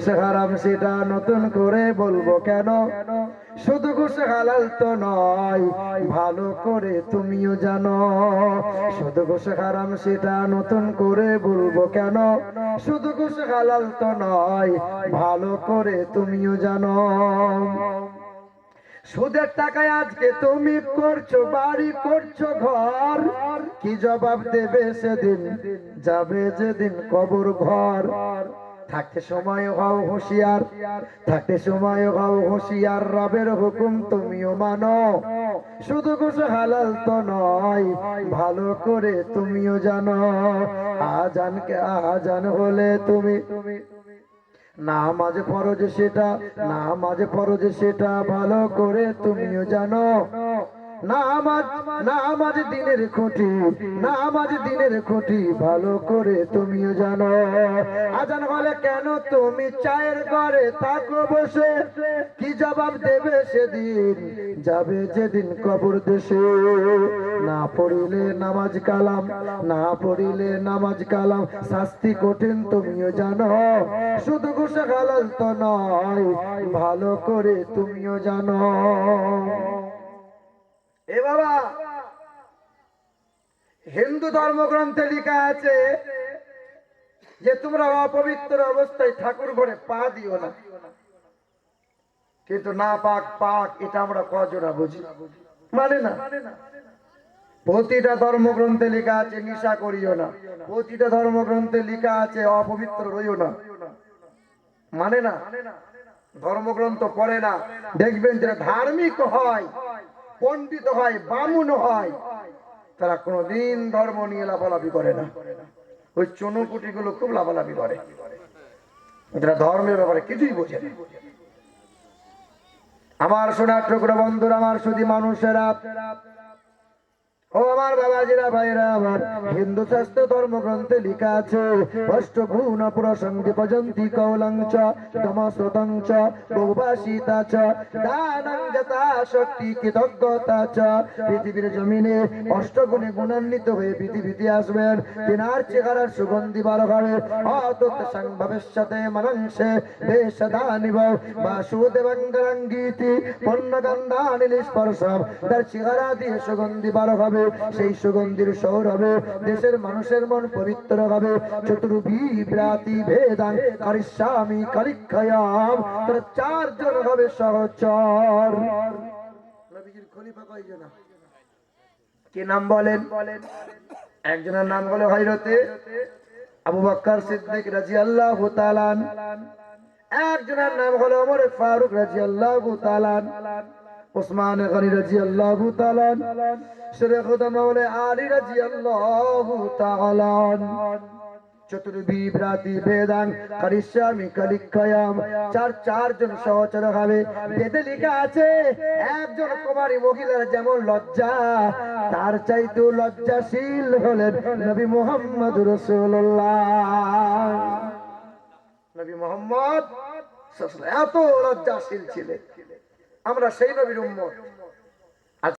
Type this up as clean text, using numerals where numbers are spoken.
ঘুষ হারাম সেটা নতুন করে বলবো কেন? শুধু ঘুষ হালাল তো নয়, ভালো করে তুমিও জানো। শুধু ঘুষ হারাম সেটা নতুন করে বলবো কেন? শুধু ঘুষ হালাল তো নয়, ভালো করে তুমিও জানো। সুদের টাকায় আজকে তুমি করছো বাড়ি, করছো ঘর, কি জবাব দেবে সেদিন? যাবে যেদিন কবর ঘর। থাকতে সময় হও হুঁশিয়ার, থাকতে সময় হও হুঁশিয়ার, রবের হুকুম তুমিও মানো। শুধু ঘুষ হালাল তো নয়, ভালো করে তুমিও জানো। আজানকে আজান হলে তুমি নামাজ ফরজ সেটা, নামাজ ফরজ সেটা ভালো করে তুমিও জানো। নামাজ, নামাজ দিনের খুঁটি, নামাজ দিনের খুঁটি ভালো করে তুমিও জানো। আজান হলে কেন তুমি চায়ের ঘরে থাকো বসে, কি জবাব দেবে সেদিন? যাবে যেদিন কবর দেশে। না পড়িলে নামাজ কালাম, না পড়িলে নামাজ কালাম, শাস্তি কঠিন তুমিও জানো। শুধু ঘুষ হালাল তো নয়, ভালো করে তুমিও জানো। এ বাবা, হিন্দু ধর্মগ্রন্থে লেখা আছে যে তোমরা অপবিত্র অবস্থায় ঠাকুর ঘরে পা দিও না। কিন্তু না পাক পাক এটা আমরা কজনা বুঝি? মানে না। প্রতিটা ধর্মগ্রন্থে লেখা আছে নেশা করিও না, প্রতিটা ধর্মগ্রন্থে লেখা আছে অপবিত্র রইও না। মানে না, ধর্মগ্রন্থ পড়ে না। দেখবেন যারা ধার্মিক হয়, পণ্ডিত হয়, বামুন হয়, তারা কোনোদিন ধর্ম নিয়ে লাফালাফি করে না। ওই চনুকুটি গুলো খুব লাফালাফি করে, যারা ধর্মের ব্যাপারে কিছুই বোঝে না। আমার সোনার টুকরো বন্ধুরা, আমার শুধু মানুষেরা, ও আমার বাবাজিরা, ভাইরা আমার, হিন্দু শাস্ত্র ধর্মগ্রন্থে লেখা আছে অষ্টগুণ প্রসঙ্গে পজন্তি কৌলঞ্চ তমস্রতঞ্চ বহুভাষিতা চ দানং যথা শক্তি কৃতজ্ঞতা চ। পৃথিবীর জমিনে অষ্টগুণে গুণান্বিত হয়ে পৃথিবীতে আসবেন, তিনার চেহারার সুগন্ধি বার হবে। অতত সংভবেশতে মনংসে বেশদানিব বাসুদেবঙ্গরঙ্গীতি পণ্যগন্ধানি স্পর্শম, তার চেহারা দিয়ে সুগন্ধি বার হবে। সেই সুগন্ধির সৌরভে দেশের মানুষের মন পবিত্র হবে। চতুর্বিভ্রাতি ভেদাং কারিষ্যামি কারিক্ষয়াম, তারা চারজন হবে সহচর। নবীজির খলিফা কয়জন? কি নাম বলেন? একজনের নাম হলো হযরতে আবু বকর সিদ্দিক রাদিয়াল্লাহু তাআলা, একজনের নাম হলো ওমর ফারুক রাদিয়াল্লাহু তাআলা, উসমান গনি রাদিয়াল্লাহু তাআলা, শেরে খুদা মাওলা আলী রাদিয়াল্লাহু তাআলা। চতুর্বিভ্রাতি বেদাং কারিষ্যামি কালিক্ষয়াম, চারজন সহচর হবে। বেদে লেখা আছে একজন কুমারী মহিলার যেমন লজ্জা, তার চাইতেও লজ্জাশীল হলেন নবী মুহাম্মদ রাসূলুল্লাহ। নবী মুহাম্মদ এত লজ্জাশীল ছিলেন। আমরা সেই নবীর উম্মত,